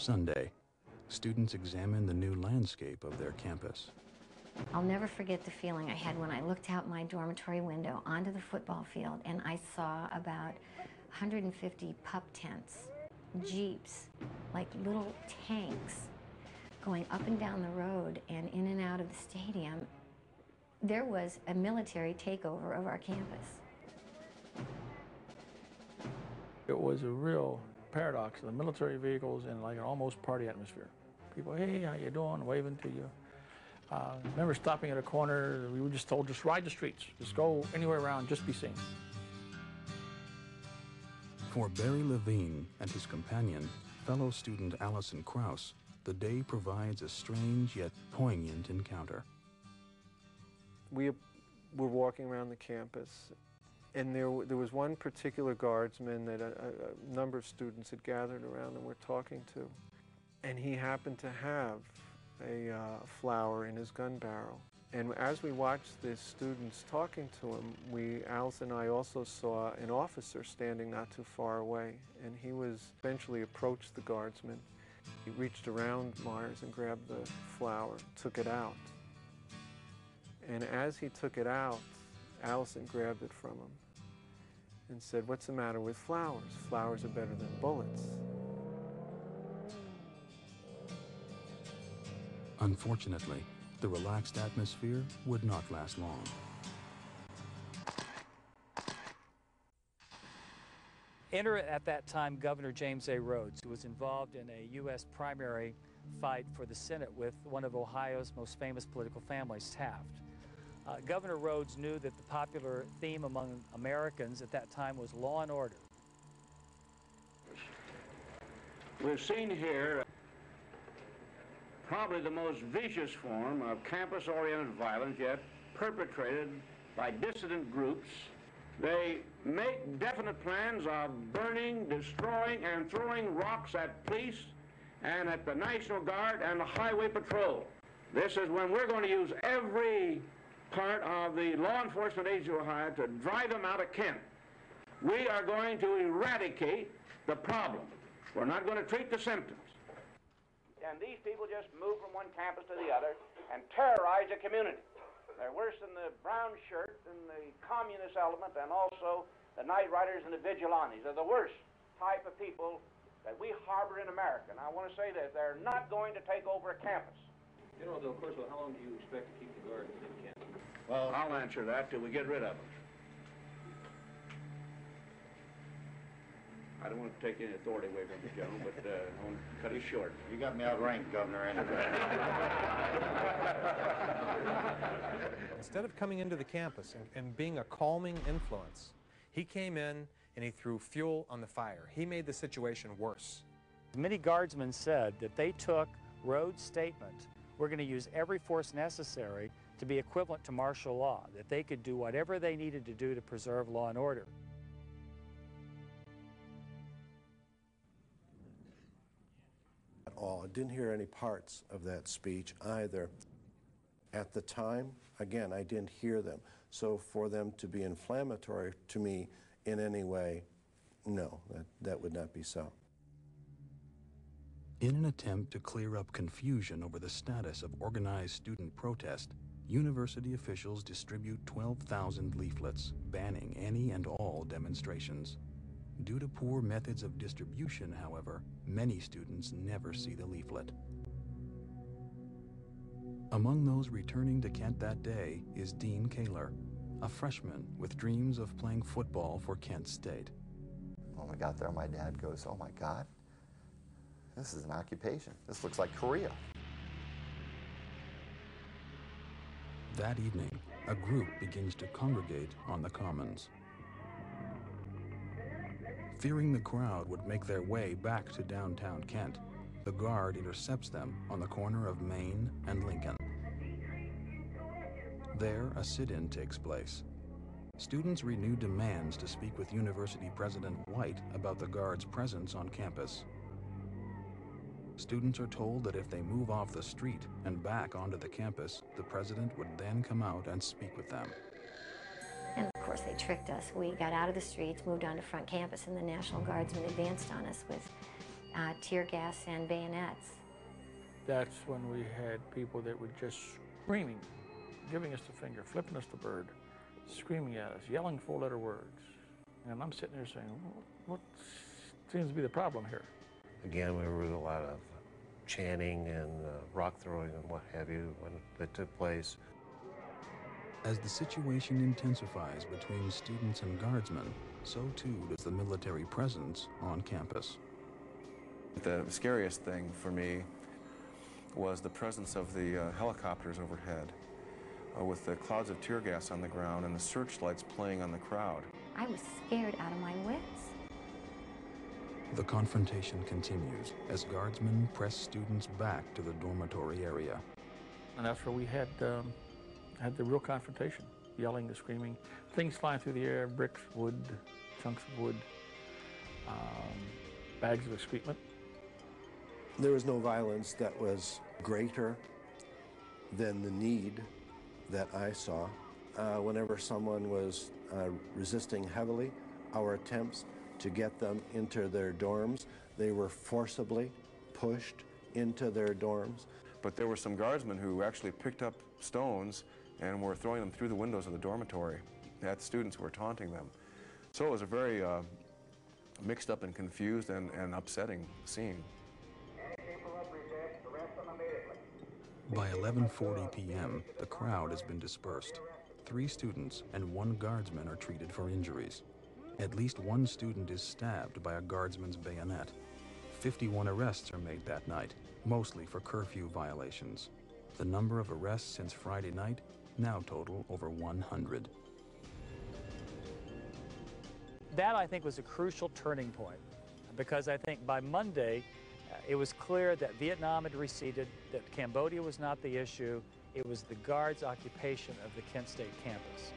Sunday, students examine the new landscape of their campus. I'll never forget the feeling I had when I looked out my dormitory window onto the football field and I saw about 150 pup tents, jeeps, like little tanks going up and down the road and in and out of the stadium. There was a military takeover of our campus. It was a real paradox. The military vehicles in like an almost party atmosphere. People, hey, how you doing? Waving to you. Remember stopping at a corner, we were just told, just ride the streets. Just go anywhere around, just be seen. For Barry Levine and his companion, fellow student Allison Krause, the day provides a strange yet poignant encounter. We were walking around the campus, and there was one particular guardsman that a number of students had gathered around and were talking to. And he happened to have a flower in his gun barrel. And as we watched the students talking to him, Allison and I also saw an officer standing not too far away. And he eventually approached the guardsman. He reached around Myers and grabbed the flower, took it out. And as he took it out, Allison grabbed it from him and said, "What's the matter with flowers? Flowers are better than bullets." Unfortunately, the relaxed atmosphere would not last long. Enter at that time Governor James A. Rhodes, who was involved in a U.S. primary fight for the Senate with one of Ohio's most famous political families, Taft. Governor Rhodes knew that the popular theme among Americans at that time was law and order. We've seen here probably the most vicious form of campus-oriented violence yet perpetrated by dissident groups. They make definite plans of burning, destroying, and throwing rocks at police and at the National Guard and the Highway Patrol. This is when we're going to use every part of the law enforcement agency of Ohio to drive them out of Kent. We are going to eradicate the problem. We're not going to treat the symptoms. And these people just move from one campus to the other and terrorize the community. They're worse than the brown shirt and the communist element and also the night riders and the vigilantes. They're the worst type of people that we harbor in America. And I want to say that they're not going to take over a campus. General Del Corso, how long do you expect to keep the Guard in Kent? Well, I'll answer that till we get rid of them. I don't want to take any authority away from the General, but I want to cut it short. You got me outranked, Governor, anyway. Instead of coming into the campus and being a calming influence, he came in and he threw fuel on the fire. He made the situation worse. Many guardsmen said that they took Rhodes' statement, "We're going to use every force necessary," to be equivalent to martial law, that they could do whatever they needed to do to preserve law and order. I didn't hear any parts of that speech either. At the time, again, I didn't hear them. So for them to be inflammatory to me in any way, no, that would not be so. In an attempt to clear up confusion over the status of organized student protest, university officials distribute 12,000 leaflets banning any and all demonstrations. Due to poor methods of distribution, however, many students never see the leaflet. Among those returning to Kent that day is Dean Kaler, a freshman with dreams of playing football for Kent State. When we got there, my dad goes, "Oh my God, this is an occupation. This looks like Korea." That evening, a group begins to congregate on the Commons. Fearing the crowd would make their way back to downtown Kent, the Guard intercepts them on the corner of Main and Lincoln. There, a sit-in takes place. Students renew demands to speak with University President White about the Guard's presence on campus. Students are told that if they move off the street and back onto the campus, the president would then come out and speak with them. And of course they tricked us. We got out of the streets, moved on to front campus, and the National Guardsmen advanced on us with tear gas and bayonets. That's when we had people that were just screaming, giving us the finger, flipping us the bird, screaming at us, yelling four-letter words. And I'm sitting there saying, what seems to be the problem here? Again, we were with a lot of chanting and rock throwing and what have you when that took place. As the situation intensifies between students and guardsmen, so too does the military presence on campus. The scariest thing for me was the presence of the helicopters overhead, with the clouds of tear gas on the ground and the searchlights playing on the crowd. I was scared out of my wits. The confrontation continues as guardsmen press students back to the dormitory area. And that's where we had the real confrontation, yelling and screaming, things flying through the air, bricks, wood, chunks of wood, bags of excrement. There was no violence that was greater than the need that I saw. Whenever someone was resisting heavily our attempts to get them into their dorms, they were forcibly pushed into their dorms. But there were some guardsmen who actually picked up stones and were throwing them through the windows of the dormitory at students who were taunting them. So it was a very mixed up and confused and upsetting scene. By 11:40 p.m., the crowd has been dispersed. 3 students and 1 guardsman are treated for injuries. At least 1 student is stabbed by a guardsman's bayonet. 51 arrests are made that night, mostly for curfew violations. The number of arrests since Friday night now total over 100. That, I think, was a crucial turning point, because I think by Monday, it was clear that Vietnam had receded, that Cambodia was not the issue. It was the Guards' occupation of the Kent State campus.